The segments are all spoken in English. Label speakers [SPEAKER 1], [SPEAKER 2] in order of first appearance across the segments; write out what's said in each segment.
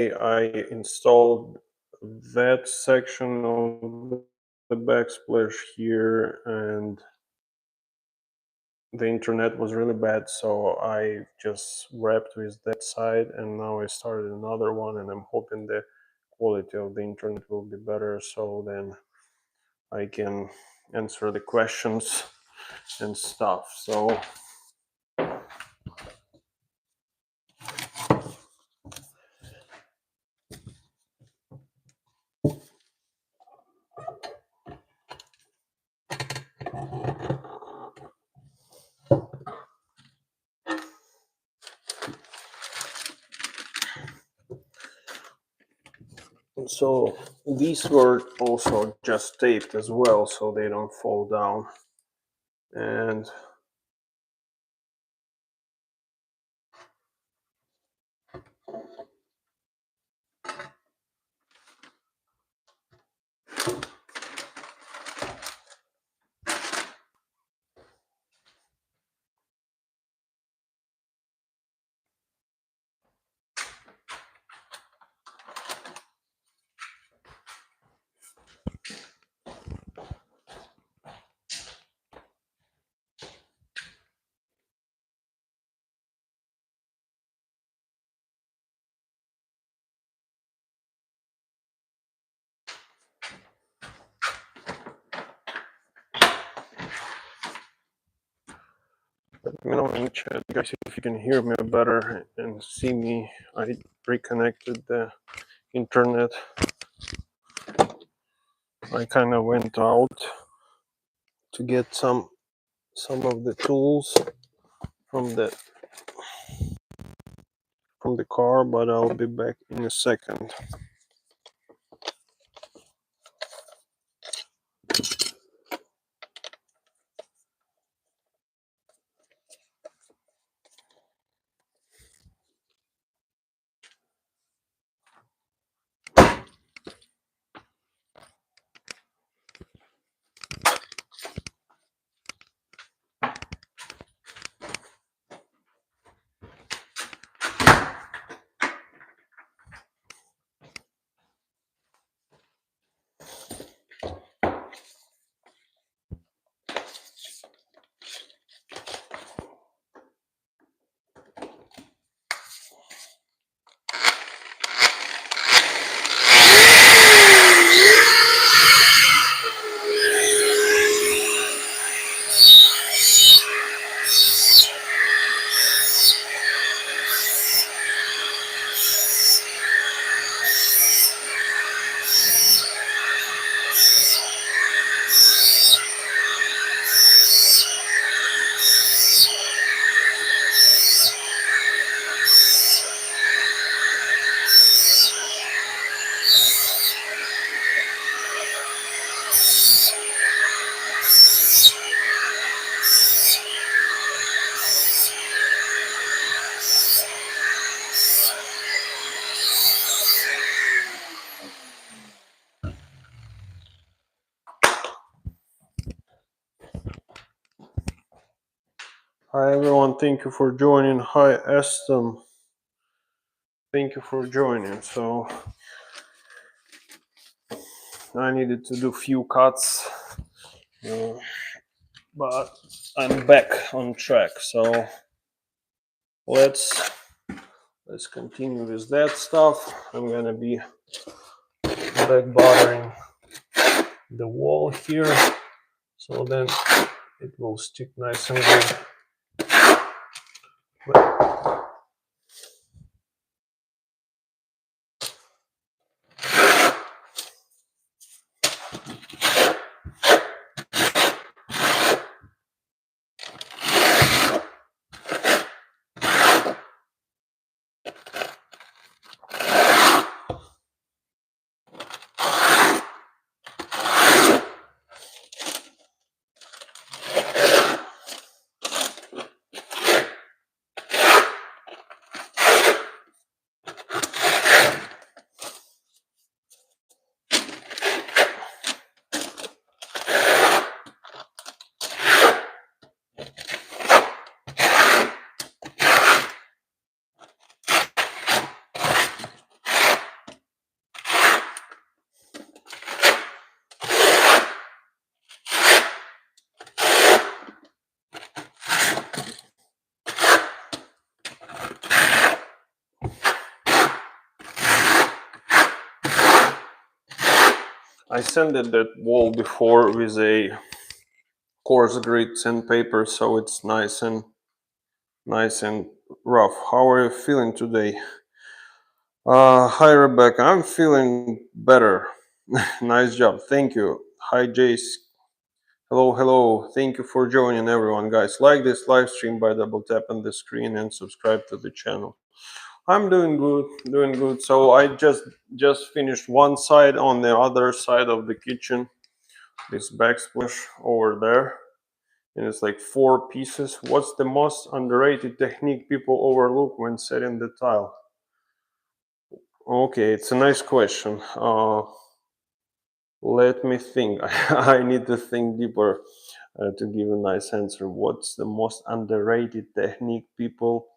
[SPEAKER 1] I installed that section of the Backsplash here, and the internet was really bad, so I just wrapped with that side, and now I started another one, and I'm hoping the quality of the internet will be better, so then I can answer the questions and stuff. So these were also just taped as well, so they don't fall down. And let me know in the chat, guys, if you can hear me better and see me. I reconnected the internet. I kind of went out to get some of the tools from the car, but I'll be back in a second. Hi everyone, thank you for joining. Hi Estem, thank you for joining. So I needed to do few cuts, but I'm back on track. So let's continue with that stuff. I'm gonna be back buttering the wall here, so then it will stick nice and good. I sanded that wall before with a coarse grit sandpaper, so it's nice and rough. How are you feeling today? Hi Rebecca, I'm feeling better. Nice job, thank you. Hi Jace. Hello, hello. Thank you for joining everyone, guys. Like this live stream by double tapping the screen and subscribe to the channel. I'm doing good, doing good. So I just finished one side. On the other side of the kitchen, this backsplash over there, and it's like 4 pieces. What's the most underrated technique people overlook when setting the tile? Okay, it's a nice question. Let me think. I need to think deeper to give a nice answer. What's the most underrated technique people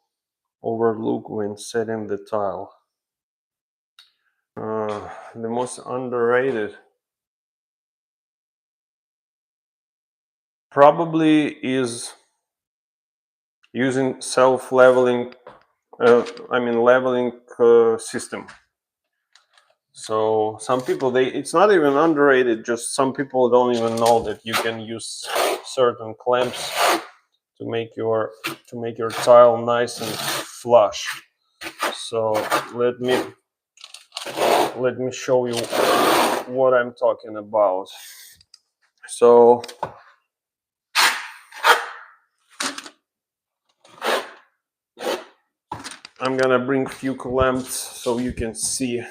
[SPEAKER 1] overlook when setting the tile? The most underrated probably is using self-leveling, leveling system. So some people, it's not even underrated, just some people don't even know that you can use certain clamps to make your tile nice and flush. So let me show you what I'm talking about. So I'm gonna bring a few clamps so you can see.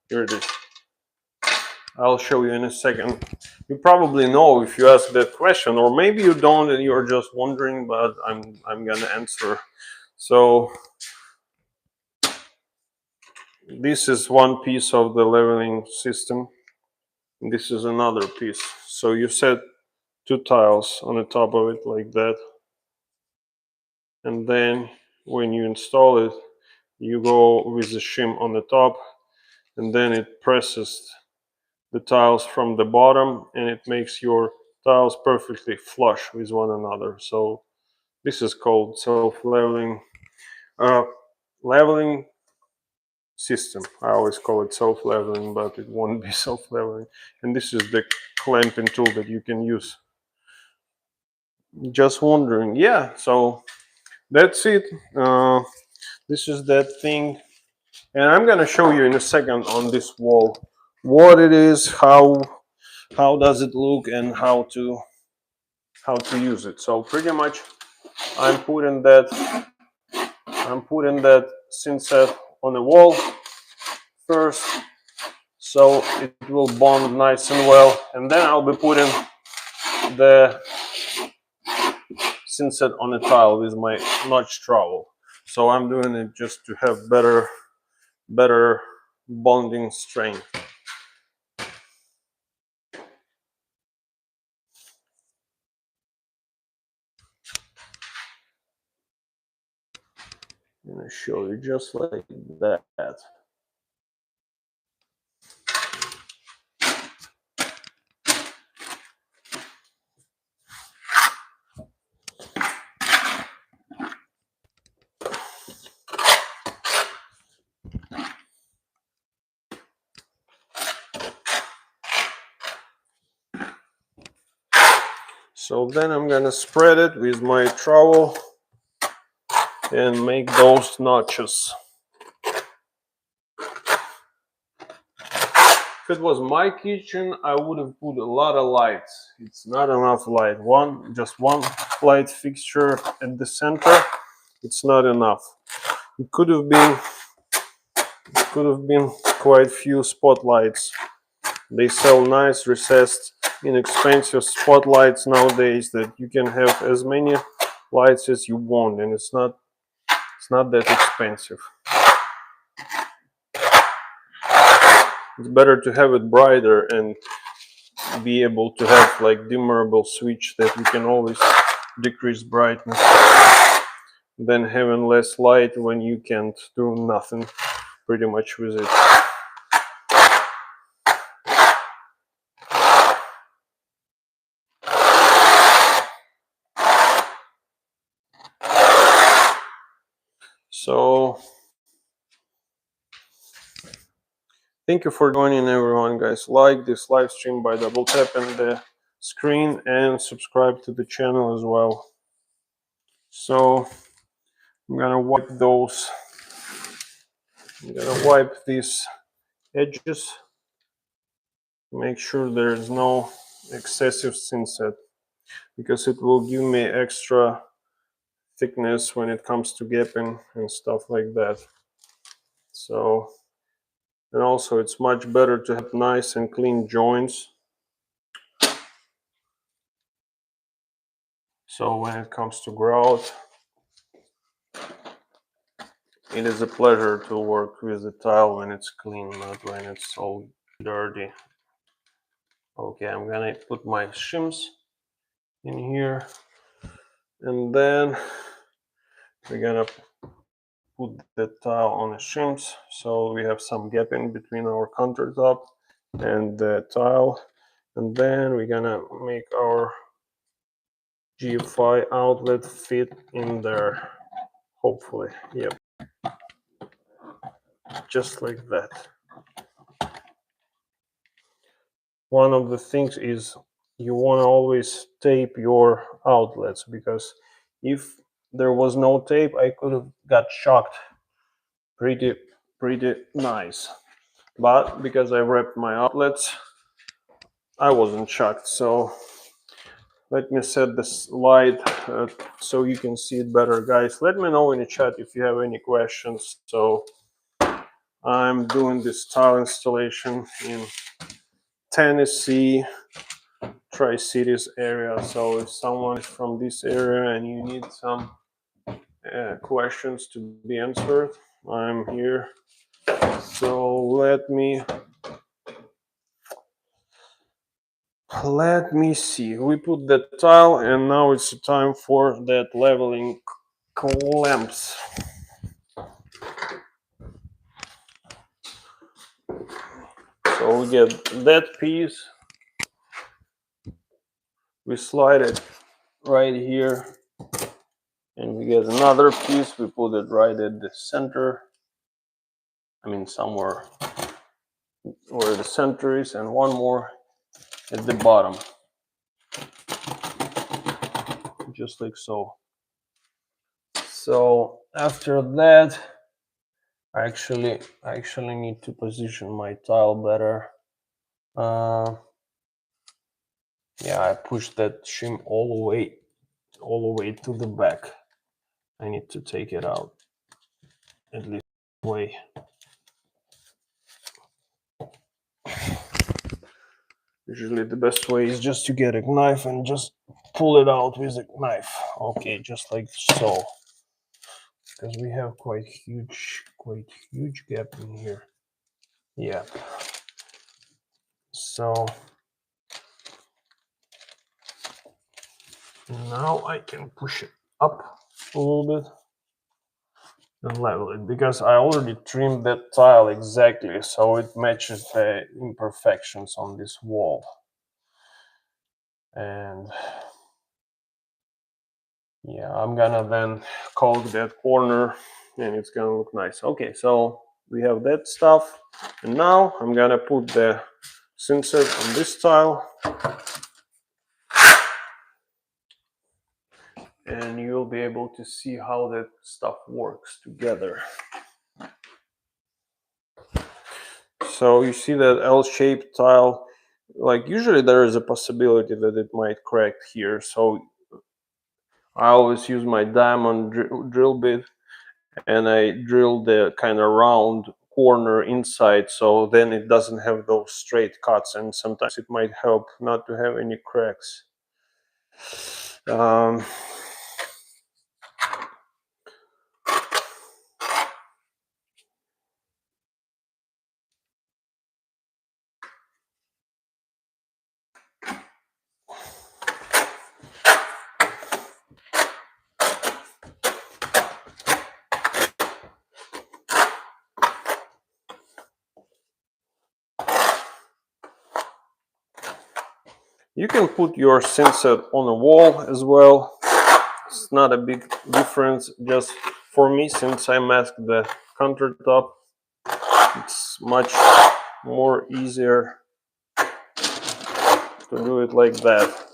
[SPEAKER 1] Here it is. I'll show you in a second. You probably know if you ask that question, or maybe you don't and you're just wondering, but I'm gonna answer. So this is one piece of the leveling system. This is another piece. So you set 2 tiles on the top of it like that. And then when you install it, you go with the shim on the top, and then it presses the tiles from the bottom, and it makes your tiles perfectly flush with one another. So this is called self-leveling leveling system. I always call it self-leveling, but it won't be self-leveling. And this is the clamping tool that you can use. Just wondering, yeah. So that's it. This is that thing, and I'm gonna show you in a second on this wall what it is, how does it look, and how to use it. So pretty much I'm putting that thin set on the wall first, so it will bond nice and well, and then I'll be putting the thin set on the tile with my notch trowel. So I'm doing it just to have better bonding strength. I'm gonna show you just like that. So then I'm gonna spread it with my trowel and make those notches. If it was my kitchen, I would have put a lot of lights. It's not enough light. Just one light fixture at the center. It's not enough. It could have been quite few spotlights. They sell nice recessed, inexpensive spotlights nowadays that you can have as many lights as you want, and it's not that expensive. It's better to have it brighter and be able to have like dimmerable switch that you can always decrease brightness than having less light when you can't do nothing pretty much with it. So thank you for joining, everyone, guys. Like this live stream by double tapping the screen and subscribe to the channel as well. So I'm gonna wipe those. I'm gonna wipe these edges. Make sure there's no excessive thinset, because it will give me extra thickness when it comes to gapping and stuff like that. So, and also it's much better to have nice and clean joints. So when it comes to grout, it is a pleasure to work with the tile when it's clean, not when it's all dirty. Okay, I'm gonna put my shims in here, and then we're gonna put the tile on the shims, so we have some gap in between our countertop and the tile. And then we're gonna make our GFI outlet fit in there, hopefully. Yep, just like that. One of the things is you want to always tape your outlets, because if there was no tape, I could have got shocked pretty nice. But because I wrapped my outlets, I wasn't shocked. So let me set this light so you can see it better, guys. Let me know in the chat if you have any questions. So I'm doing this tile installation in Tennessee, Tri-Cities area. So if someone is from this area and you need some questions to be answered, I'm here. So let me see. We put that tile, and now it's time for that leveling clamps. So we get that piece, we slide it right here, and we get another piece, we put it right at the center. I mean, somewhere where the center is, and one more at the bottom, just like so. So after that, I actually need to position my tile better. Yeah, I pushed that shim all the way to the back. I need to take it out at least way. Usually the best way is just to get a knife and just pull it out with a knife. Okay, just like so. Because we have quite huge gap in here. Yeah. So now I can push it up a little bit and level it, because I already trimmed that tile exactly so it matches the imperfections on this wall. And yeah, I'm gonna then caulk that corner and it's gonna look nice. Okay, so we have that stuff, and now I'm gonna put the thinset on this tile, and you'll be able to see how that stuff works together. So you see that L-shaped tile, like usually there is a possibility that it might crack here, so I always use my diamond drill bit, and I drill the kind of round corner inside, so then it doesn't have those straight cuts, and sometimes it might help not to have any cracks. You can put your thinset on a wall as well. It's not a big difference. Just for me, since I masked the countertop, it's much more easier to do it like that.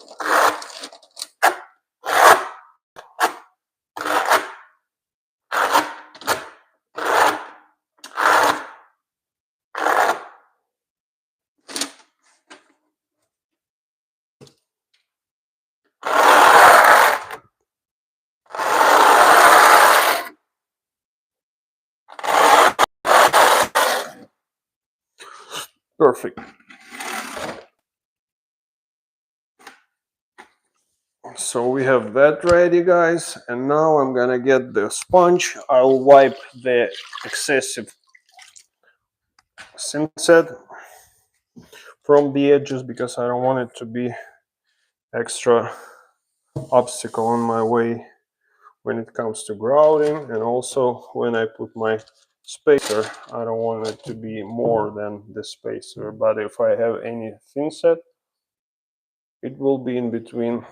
[SPEAKER 1] Perfect. So we have that ready, guys, and now I'm gonna get the sponge. I'll wipe the excessive synset from the edges because I don't want it to be extra obstacle on my way when it comes to grouting, and also when I put my spacer, I don't want it to be more than the spacer, but if I have any thin set, it will be in between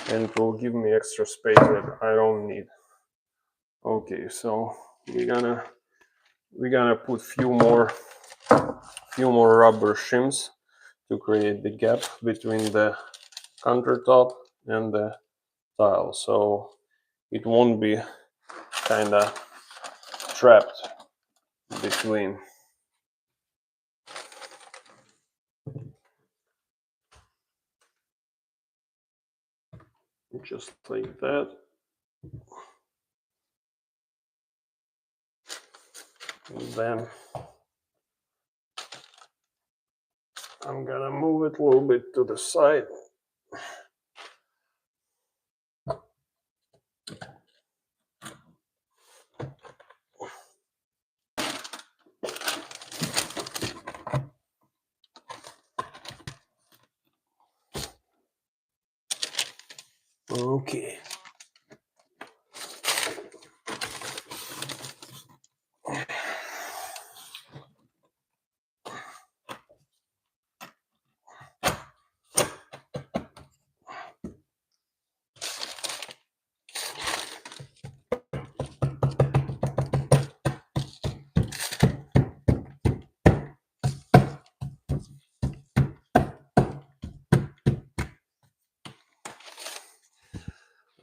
[SPEAKER 1] and it will give me extra space that I don't need. Okay, so we're gonna put few more rubber shims to create the gap between the countertop and the tile, so it won't be kind of trapped between. Just like that. And then I'm gonna move it a little bit to the side. Okay.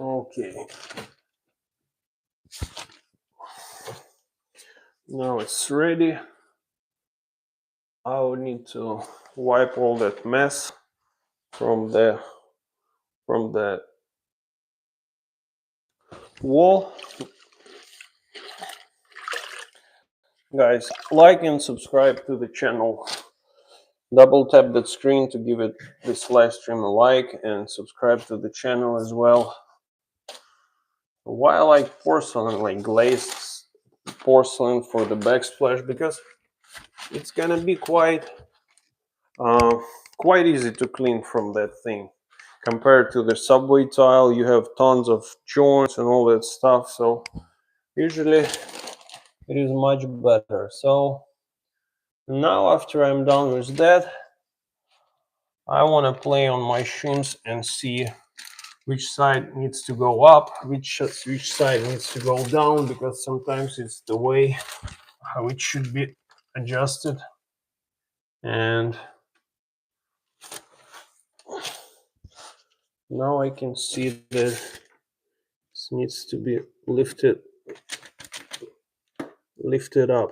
[SPEAKER 1] Okay. Now it's ready. I will need to wipe all that mess from the wall. Guys, like and subscribe to the channel. Double tap that screen to give it this live stream a like and subscribe to the channel as well. Why I like porcelain, like glazed porcelain for the backsplash, because it's gonna be quite easy to clean from that thing. Compared to the subway tile, you have tons of joints and all that stuff, so usually it is much better. So now after I'm done with that, I want to play on my shims and see which side needs to go up, which side needs to go down, because sometimes it's the way how it should be adjusted. And now I can see that this needs to be lifted up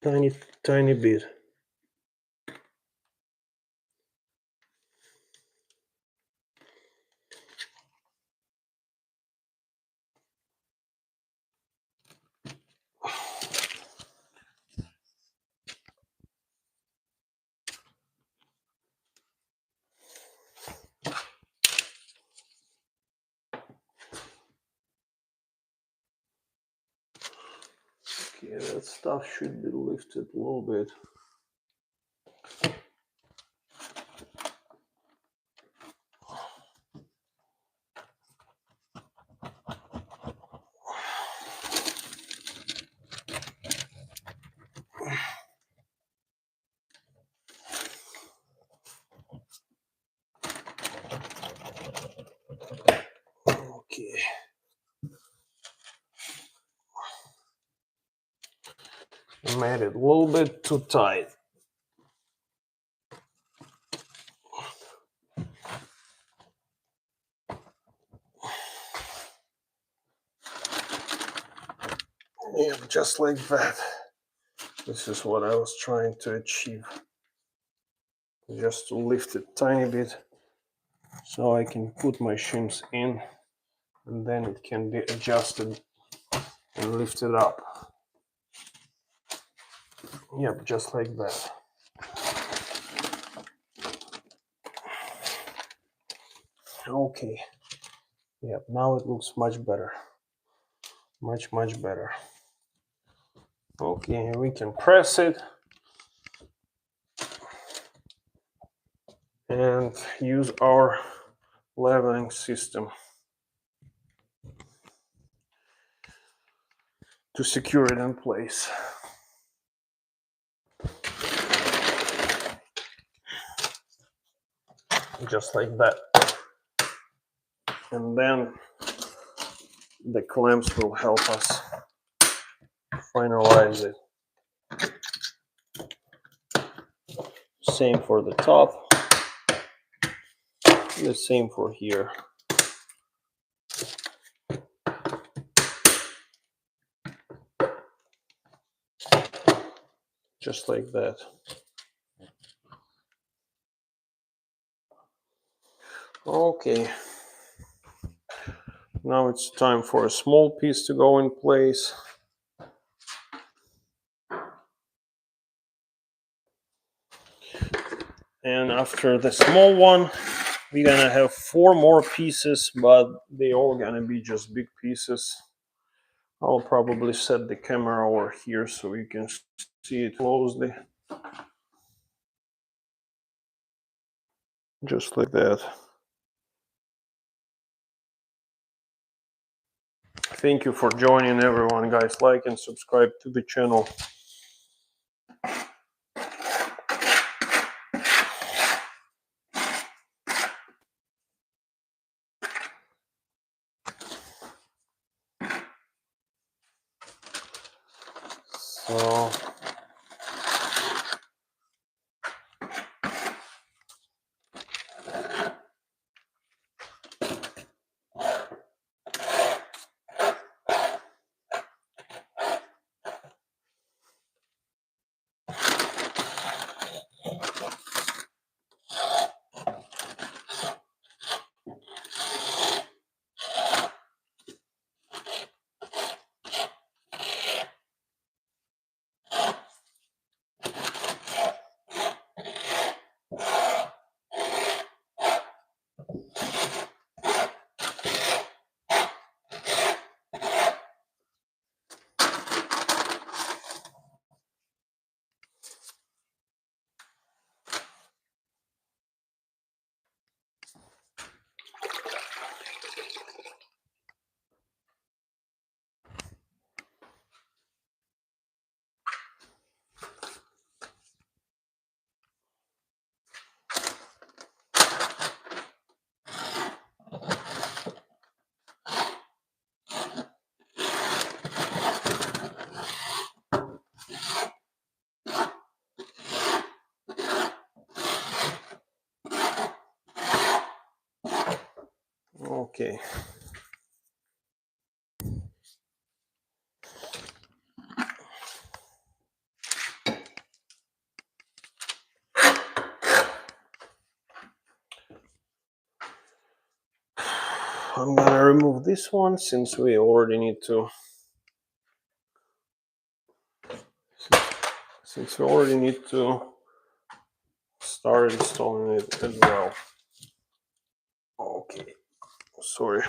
[SPEAKER 1] tiny bit. Okay, that stuff should be lifted a little bit. Okay. made it a little bit too tight. Yeah, just like that. This is what I was trying to achieve. Just to lift it tiny bit so I can put my shims in, and then it can be adjusted and lifted up. Yep, just like that. Okay. Yep, now it looks much better. Much better. Okay, we can press it and use our leveling system to secure it in place. Just like that. And then the clamps will help us finalize it. Same for the top, the same for here. Just like that. Okay. Now it's time for a small piece to go in place. And after the small one, we're gonna have 4 more pieces, but they all gonna be just big pieces. I'll probably set the camera over here so you can see it closely. Just like that. Thank you for joining, everyone, guys. Like and subscribe to the channel. So okay. I'm gonna remove this one since we already need to start installing it as well. Okay, sorry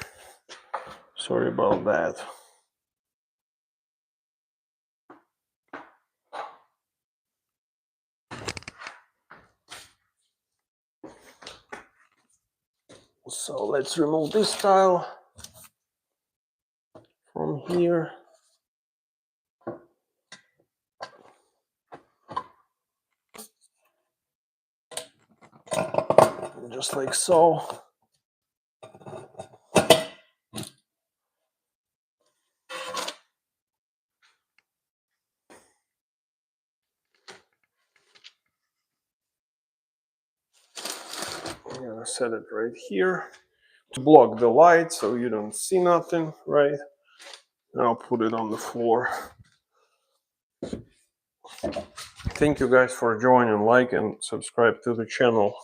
[SPEAKER 1] about that. So let's remove this tile from here. Just like so. I'm gonna set it right here to block the light so you don't see nothing, right? And I'll put it on the floor. Thank you guys for joining, like and subscribe to the channel.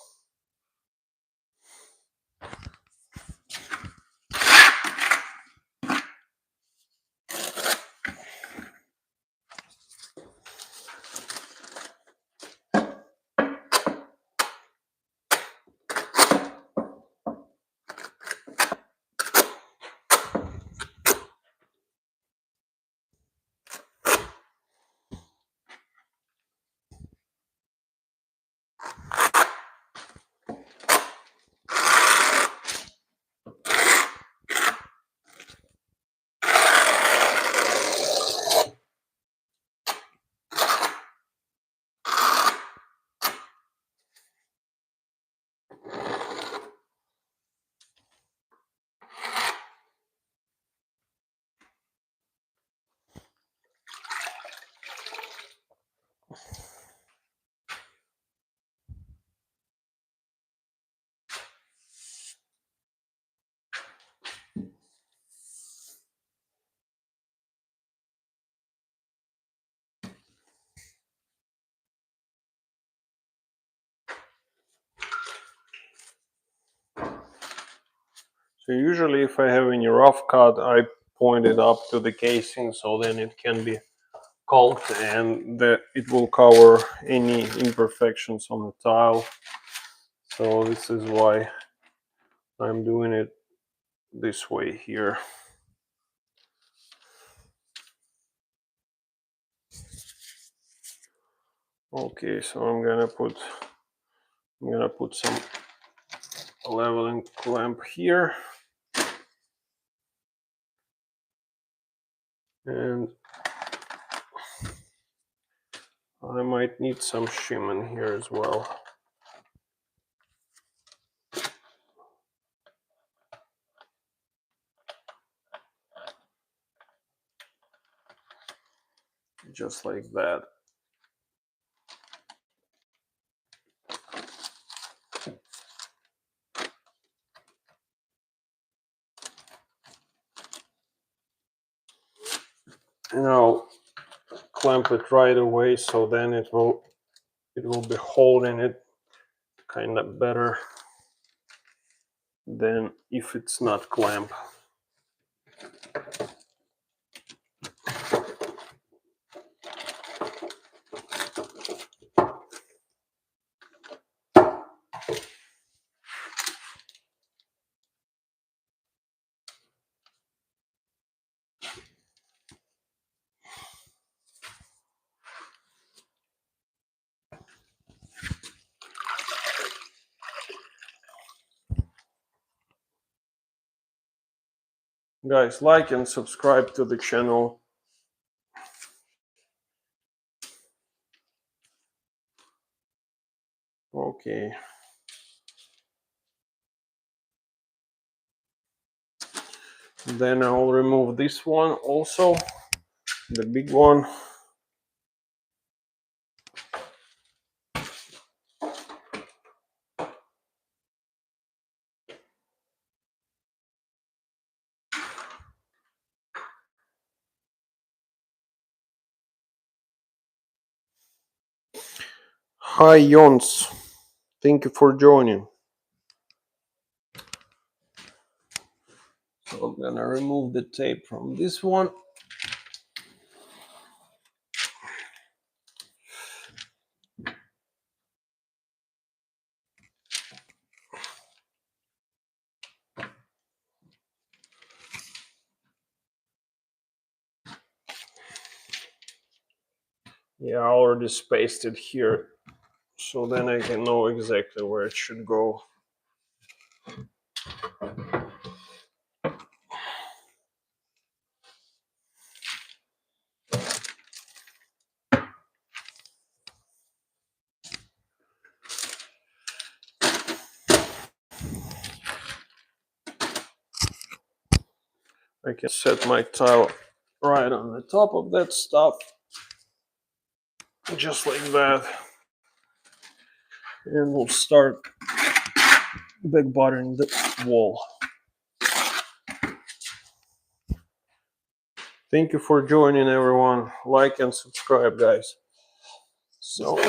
[SPEAKER 1] So usually if I have any rough cut, I point it up to the casing so then it can be caulked and that it will cover any imperfections on the tile. So this is why I'm doing it this way here. Okay, so I'm gonna put some leveling clamp here, and I might need some shim in here as well. Just like that. And I'll clamp it right away so then it will be holding it kind of better than if it's not clamped. Guys, like and subscribe to the channel. Okay. Then I'll remove this one also, the big one. Hi Jons, thank you for joining. So I'm gonna remove the tape from this one. Yeah, I already spaced it here, so then I can know exactly where it should go. I can set my tile right on the top of that stuff, just like that. And we'll start back buttering the wall. Thank you for joining, everyone. Like and subscribe, guys. So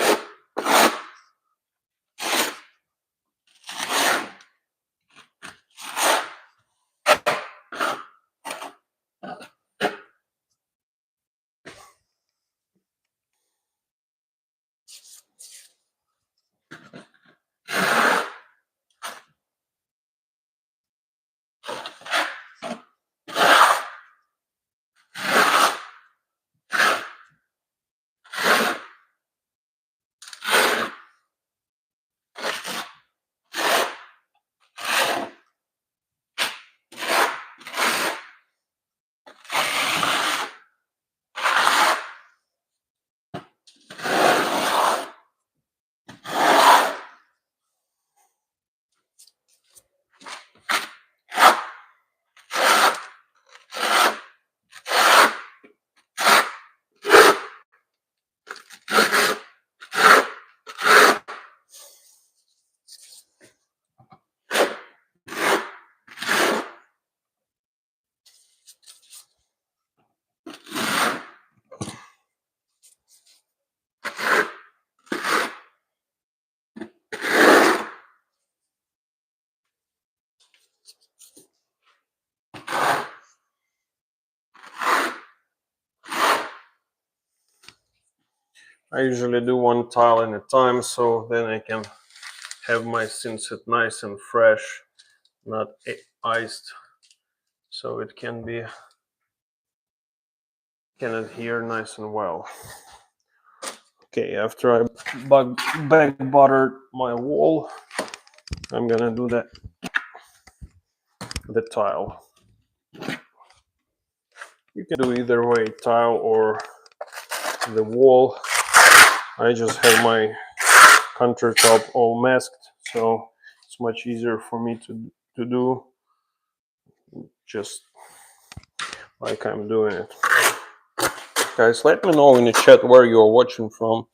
[SPEAKER 1] I usually do one tile at a time, so then I can have my synset nice and fresh, not iced, so it can adhere nice and well. Okay, after I back buttered my wall, I'm gonna do the tile. You can do either way, tile or the wall. I just have my countertop all masked, so it's much easier for me to do just like I'm doing it. Guys, let me know in the chat where you're watching from,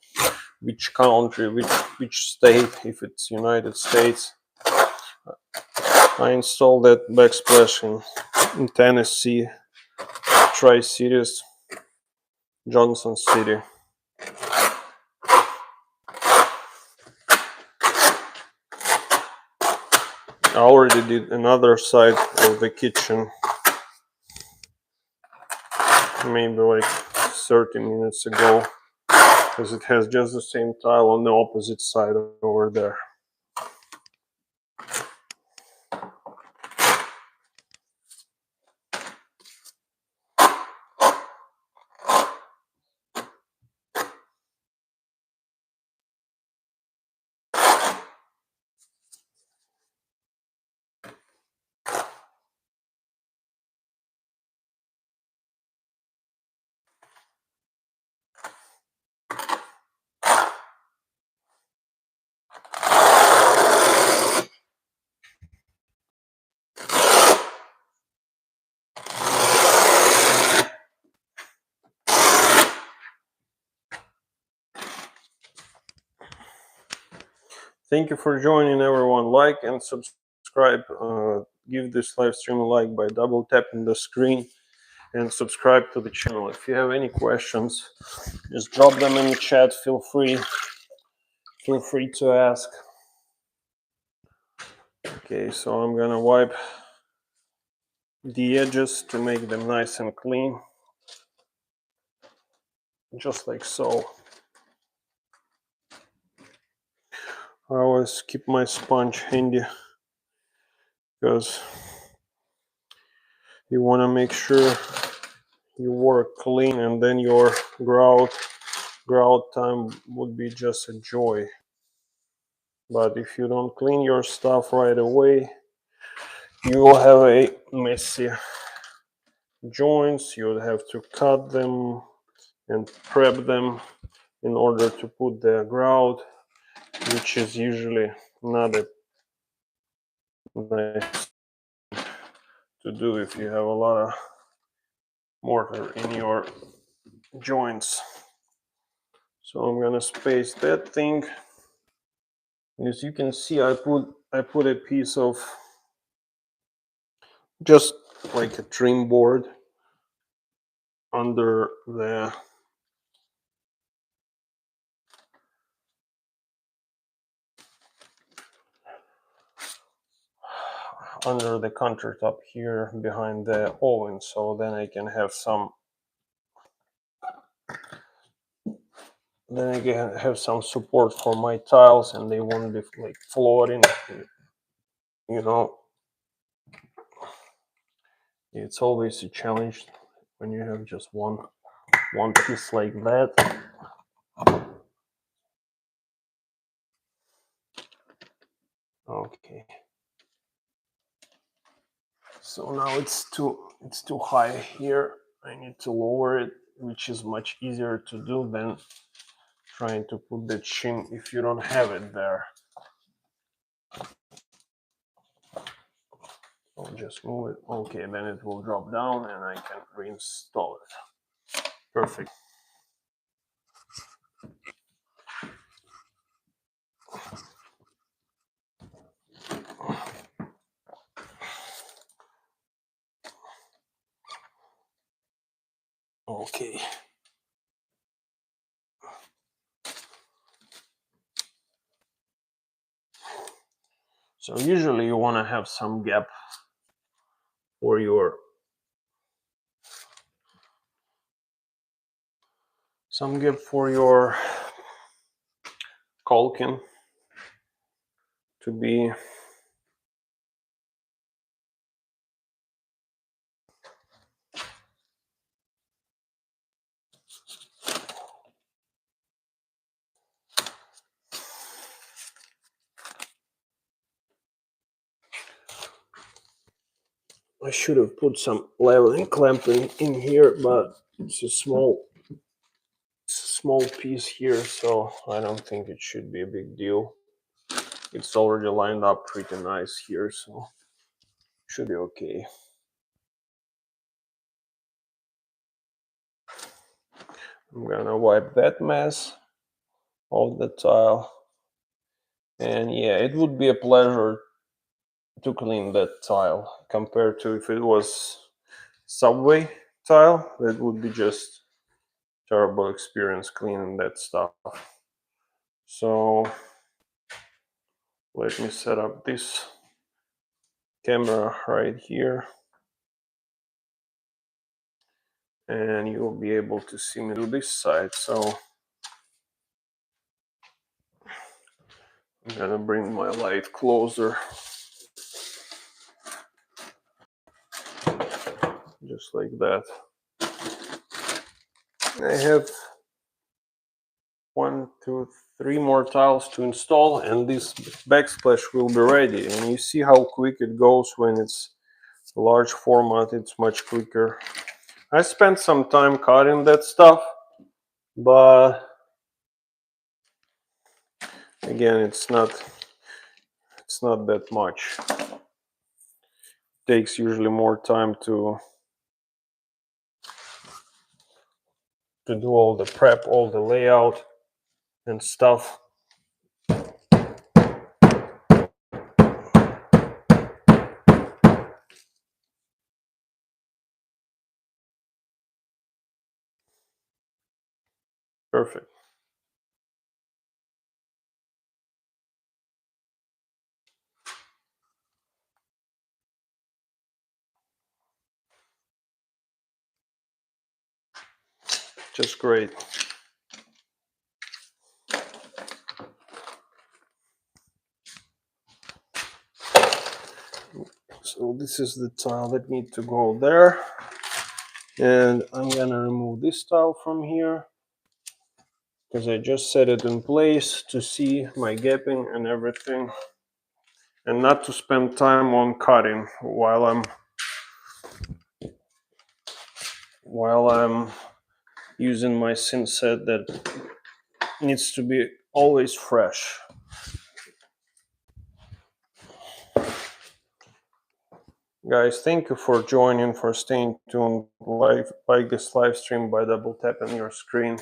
[SPEAKER 1] which country, which state, if it's United States. I installed that Backsplash in Tennessee, Tri-Cities, Johnson City. I already did another side of the kitchen, maybe like 30 minutes ago, because it has just the same tile on the opposite side over there. Thank you for joining, everyone. Like and subscribe. Give this live stream a like by double tapping the screen, and subscribe to the channel. If you have any questions, just drop them in the chat. Feel free to ask. Okay, so I'm gonna wipe the edges to make them nice and clean, just like so. I always keep my sponge handy because you want to make sure you work clean, and then your grout time would be just a joy. But if you don't clean your stuff right away, you will have a messy joints. You'll have to cut them and prep them in order to put the grout, which is usually not a nice to do if you have a lot of mortar in your joints. So I'm gonna space that thing As you can see, I put a piece of just like a trim board under the countertop here behind the oven, so then I can have some support for my tiles and they won't be like floating, you know. It's always a challenge when you have just one piece like that. Okay, so now it's too high here. I need to lower it, which is much easier to do than trying to put the shim if you don't have it there. I'll just move it. Okay, then it will drop down and I can reinstall it. Perfect. Okay. So usually you want to have some gap for your caulking to be I should have put some leveling clamping in here, but it's a small piece here, so I don't think it should be a big deal. It's already lined up pretty nice here, so should be okay. I'm gonna wipe that mess off the tile. And yeah, it would be a pleasure to clean that tile compared to if it was subway tile. That would be just terrible experience cleaning that stuff. So let me set up this camera right here and you'll be able to see me to this side. So I'm gonna bring my light closer, just like that. I have 1, 2, 3 more tiles to install and this backsplash will be ready. And you see how quick it goes when it's large format. It's much quicker. I spent some time cutting that stuff, but again, it's not that much. It takes usually more time to do all the prep, all the layout and stuff. Perfect. Just great. So this is the tile that needs to go there. And I'm gonna remove this tile from here because I just set it in place to see my gapping and everything, and not to spend time on cutting while I'm using my sim set that needs to be always fresh. Guys, thank you for joining, for staying tuned. Like this live stream by double tapping your screen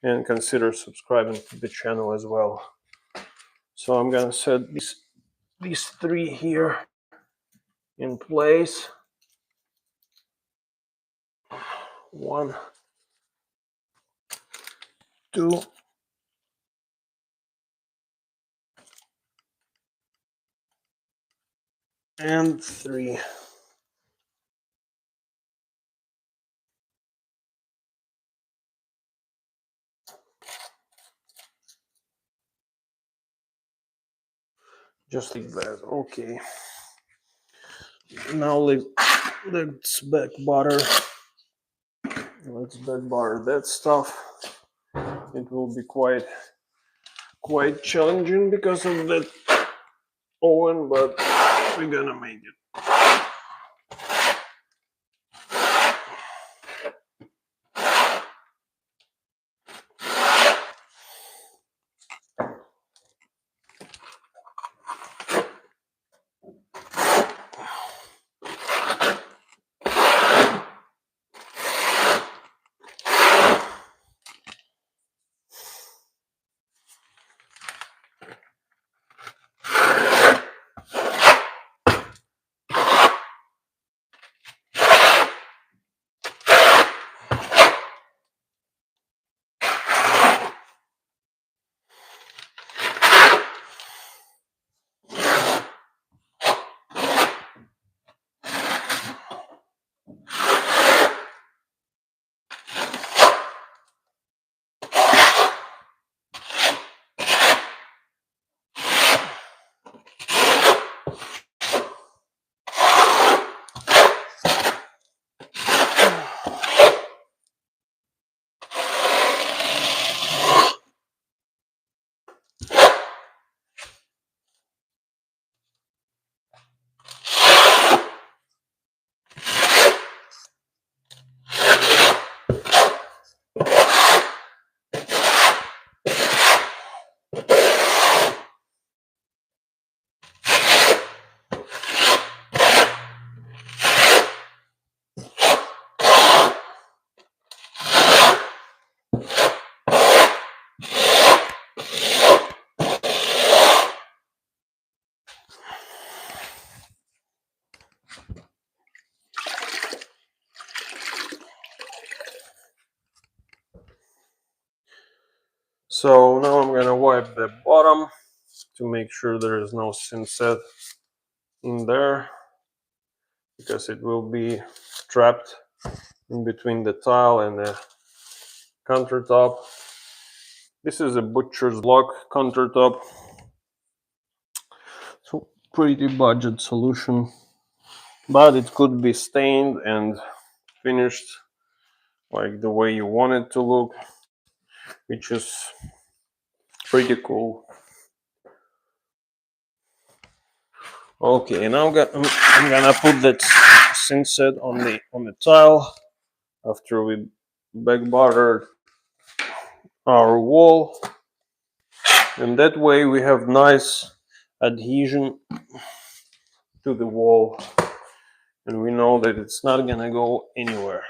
[SPEAKER 1] and consider subscribing to the channel as well. So I'm gonna set these three here in place. 1, 2, and 3. Just like that. Okay. Now let's back butter. Let's back butter that stuff. It will be quite challenging because of that oven, but we're gonna make it. So now I'm gonna wipe the bottom to make sure there is no synset in there, because it will be trapped in between the tile and the countertop. This is a butcher's block countertop. So pretty budget solution, but it could be stained and finished like the way you want it to look, which is pretty cool. Okay, now I'm gonna put that synset on the tile after we back butter our wall, and that way we have nice adhesion to the wall, and we know that it's not gonna go anywhere.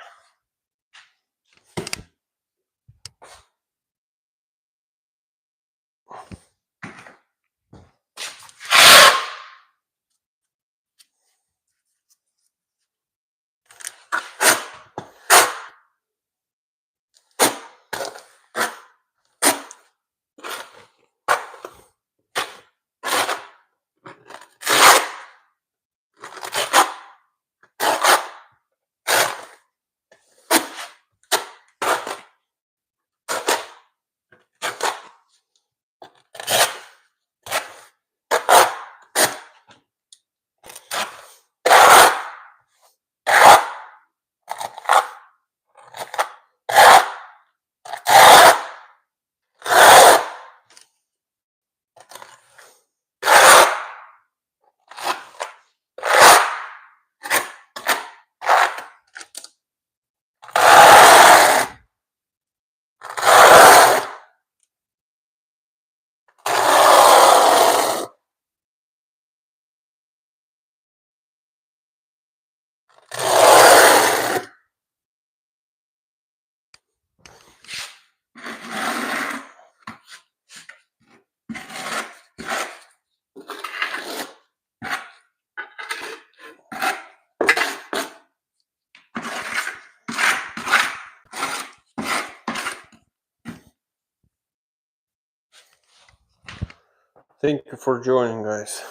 [SPEAKER 1] Thank you for joining, guys,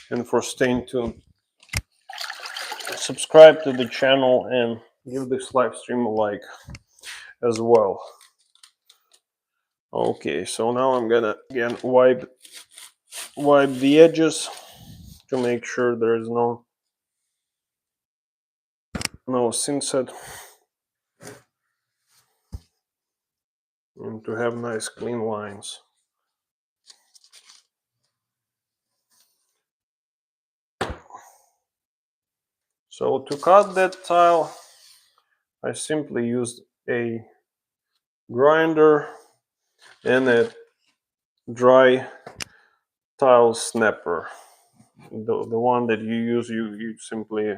[SPEAKER 1] and for staying tuned. Subscribe to the channel and give this live stream a like as well. Okay, so now I'm gonna again wipe the edges to make sure there is no sunset, and to have nice clean lines. So to cut that tile, I simply used a grinder and a dry tile snapper. The one that you use, you simply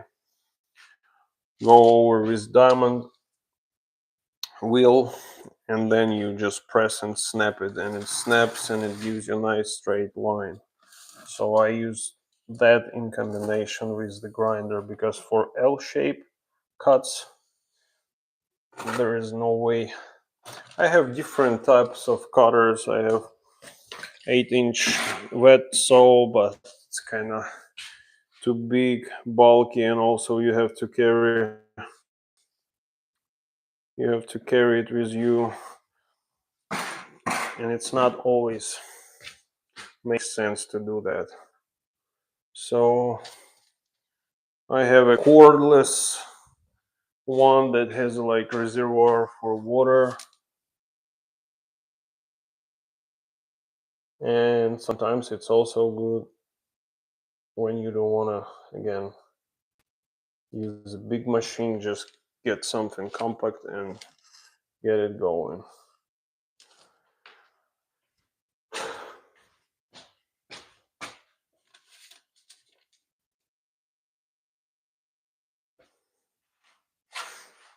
[SPEAKER 1] go over with diamond wheel, and then you just press and snap it, and it snaps and it gives you a nice straight line. So I use that in combination with the grinder, because for L-shape cuts there is no way. I have different types of cutters. I have 8-inch wet saw, but it's kind of too big, bulky, and also you have to carry it with you, and it's not always makes sense to do that. So I have a cordless one that has like reservoir for water, and sometimes it's also good when you don't want to again use a big machine, just get something compact and get it going.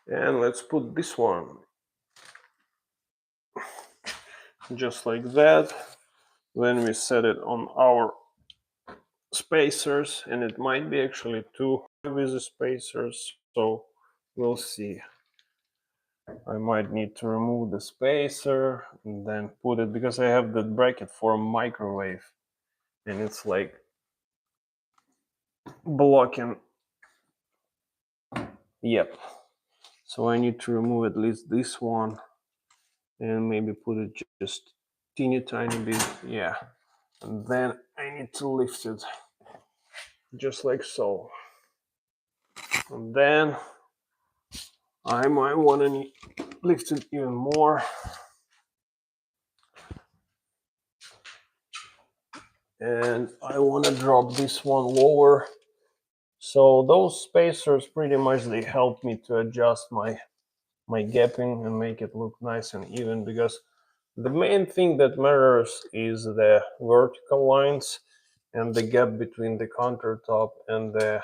[SPEAKER 1] And let's put this one just like that. Then we set it on our spacers, and it might be actually too high with the spacers, so we'll see. I might need to remove the spacer and then put it, because I have the bracket for a microwave and it's like blocking. Yep. So I need to remove at least this one and maybe put it just teeny tiny bit. Yeah. And then I need to lift it just like so. And then I might want to lift it even more. And I want to drop this one lower. So those spacers pretty much, they help me to adjust my gapping and make it look nice and even, because the main thing that matters is the vertical lines and the gap between the countertop and the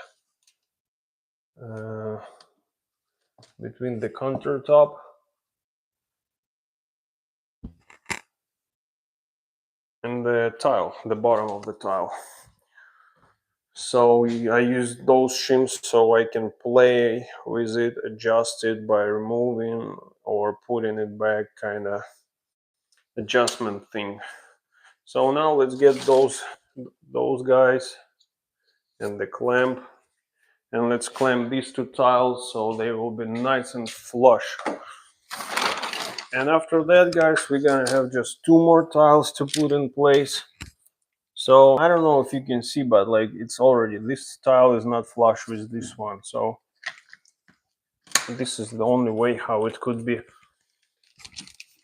[SPEAKER 1] tile, the bottom of the tile. So I use those shims so I can play with it, adjust it by removing or putting it back, kind of adjustment thing. So now let's get those guys and the clamp, and let's clamp these two tiles so they will be nice and flush. And after that, guys, we're gonna have just 2 more tiles to put in place. So I don't know if you can see, but like it's already, this tile is not flush with this one. So this is the only way how it could be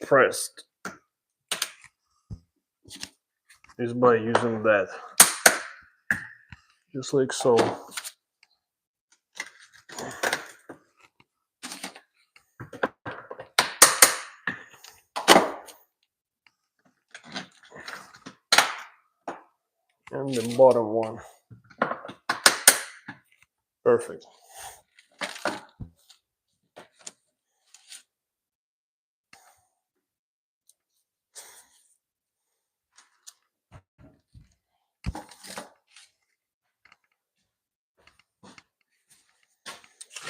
[SPEAKER 1] pressed, is by using that, just like so. And the bottom one. Perfect.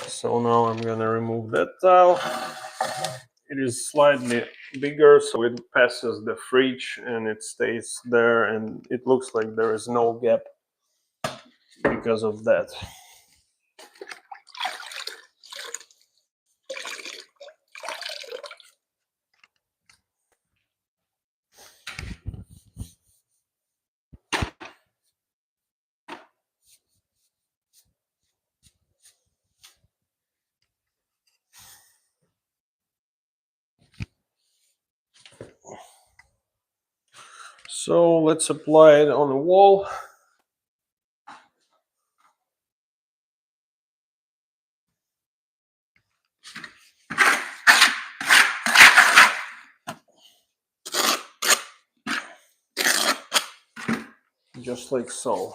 [SPEAKER 1] So now I'm gonna remove that tile it is slightly bigger, so it passes the fridge and it stays there, and it looks like there is no gap because of that. So let's apply it on the wall. Just like so.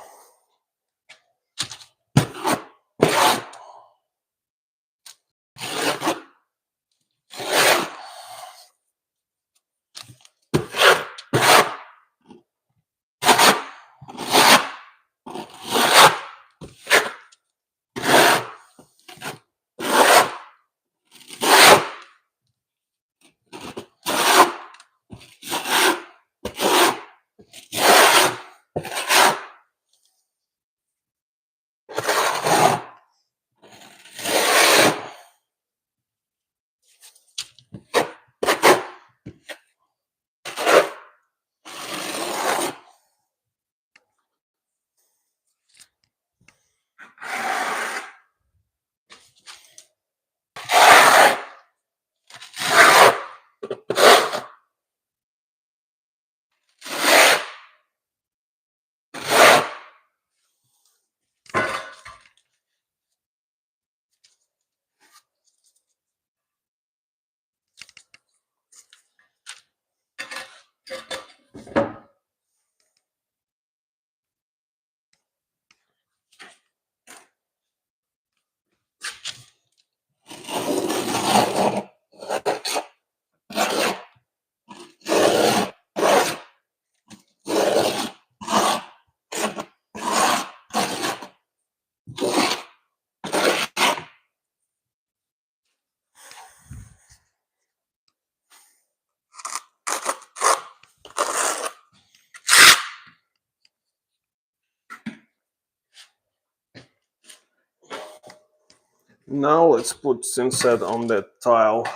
[SPEAKER 1] Now let's put Synset on that tile.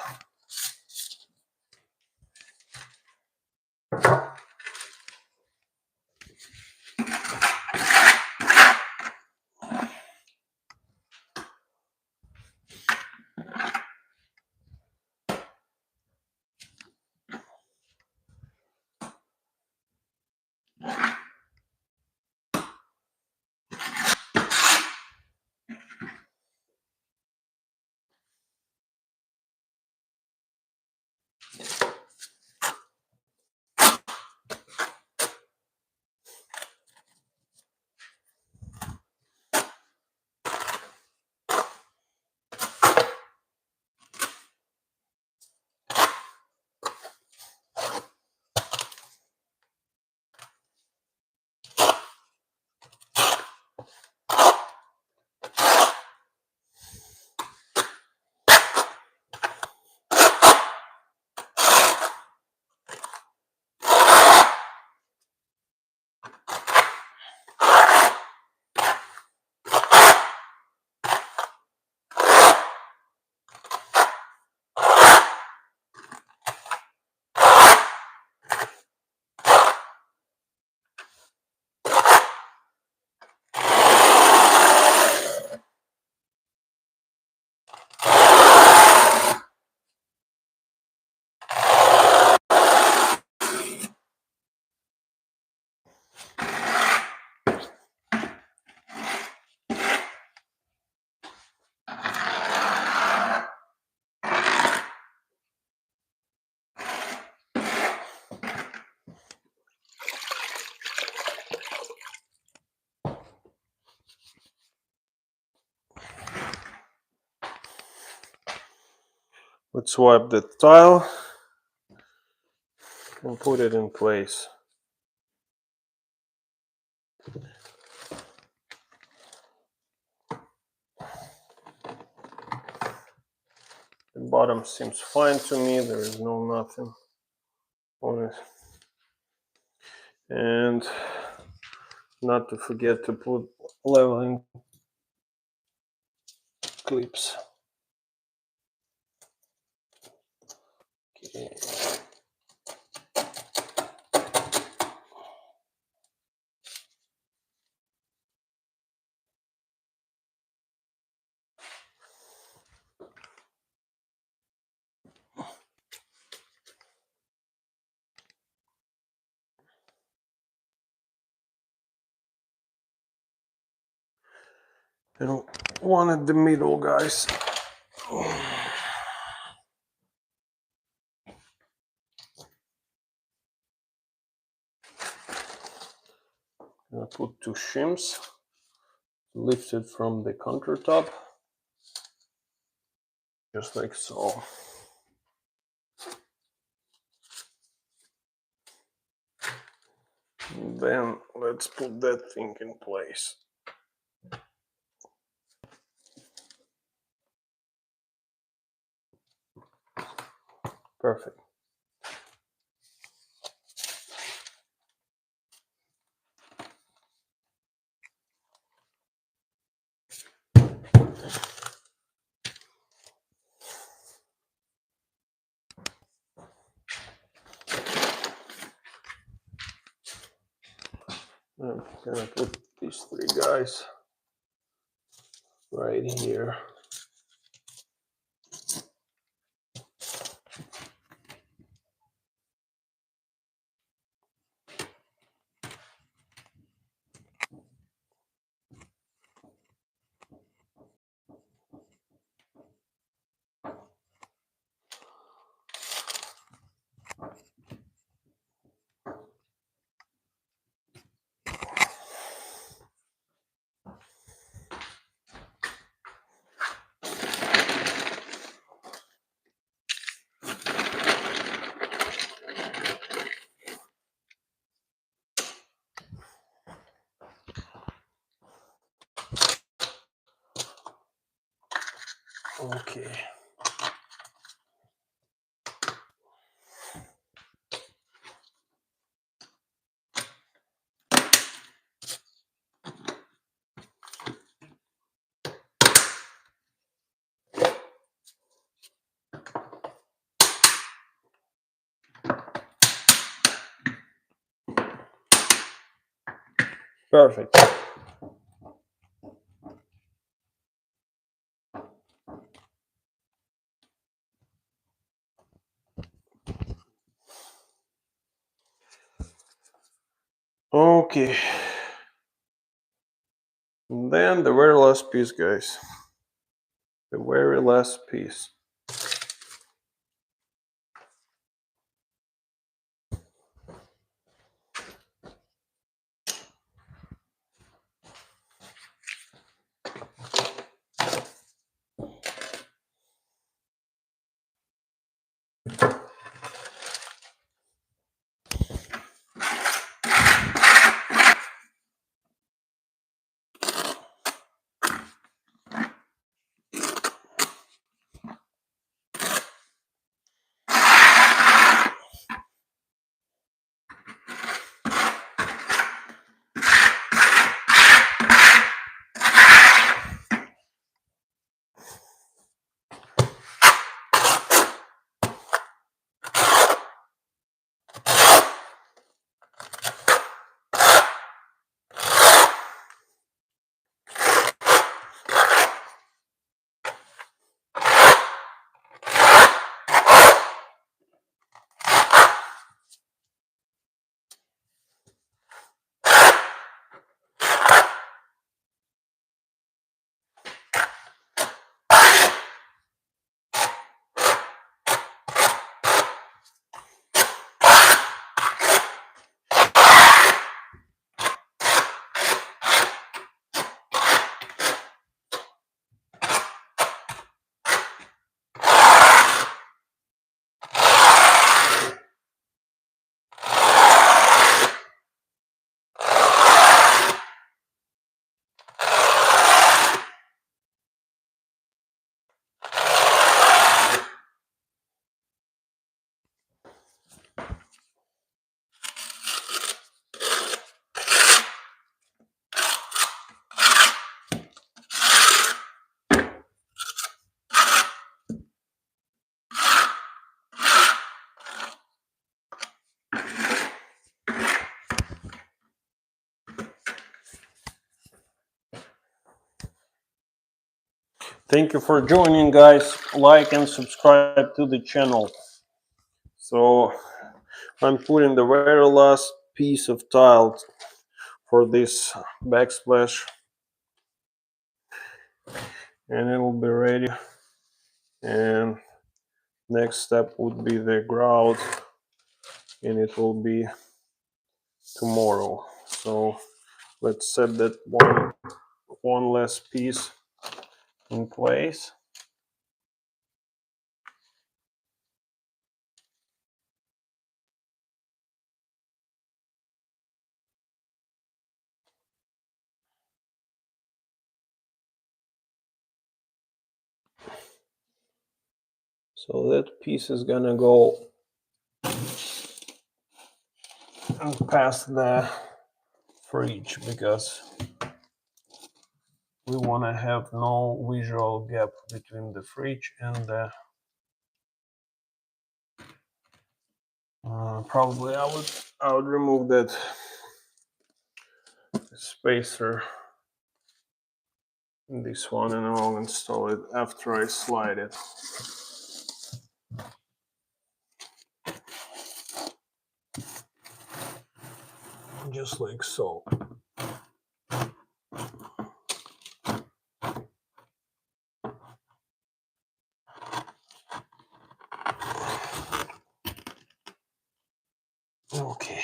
[SPEAKER 1] Let's swipe the tile and put it in place. bottom seems fine to me. There is nothing on it. And not to forget to put leveling clips. Okay. I don't want it the middle, guys. I put 2 shims lifted from the countertop, just like so. And then let's put that thing in place. Perfect. I'm gonna put these 3 guys right here. Okay. Perfect. Okay. And then the very last piece, guys. The very last piece. Thank you for joining, guys. Like and subscribe to the channel. So I'm putting the very last piece of tile for this backsplash, and it will be ready. And next step would be the grout, and it will be tomorrow. So let's set that one last piece in place. So that piece is gonna go past the fridge because we want to have no visual gap between the fridge and the probably I would remove that spacer, this one, and I'll install it after I slide it. Just like so. Okay,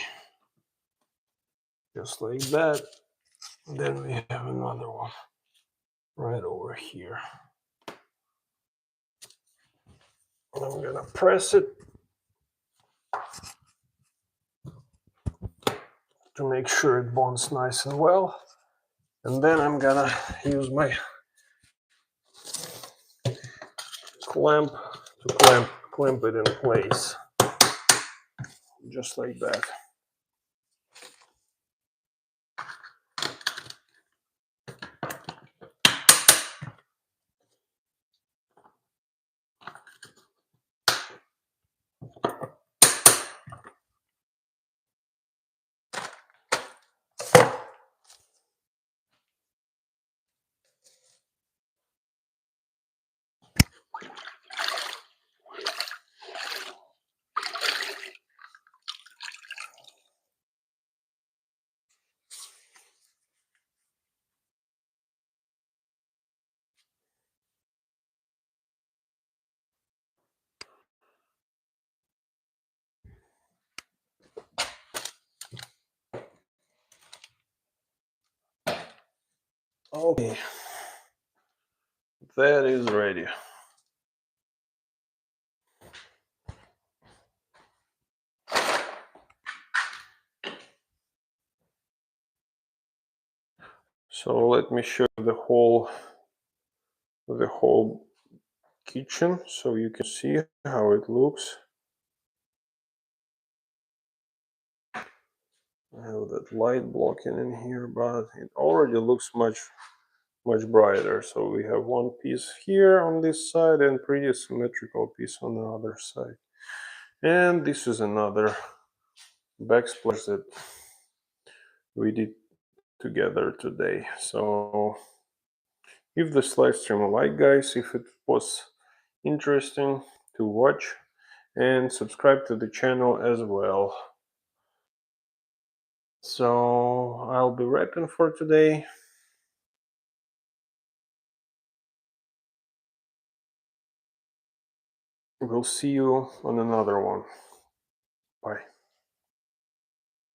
[SPEAKER 1] just like that. Then we have another one right over here. I'm gonna press it to make sure it bonds nice and well, and then I'm gonna use my clamp to clamp it in place, just like that. Okay, that is ready. So let me show you the whole kitchen so you can see how it looks. I have that light blocking in here, but it already looks much brighter. So we have one piece here on this side and pretty symmetrical piece on the other side. And this is another backsplash that we did together today. So give this live stream a like, guys, if it was interesting to watch, and subscribe to the channel as well. So I'll be wrapping for today. We'll see you on another one. Bye.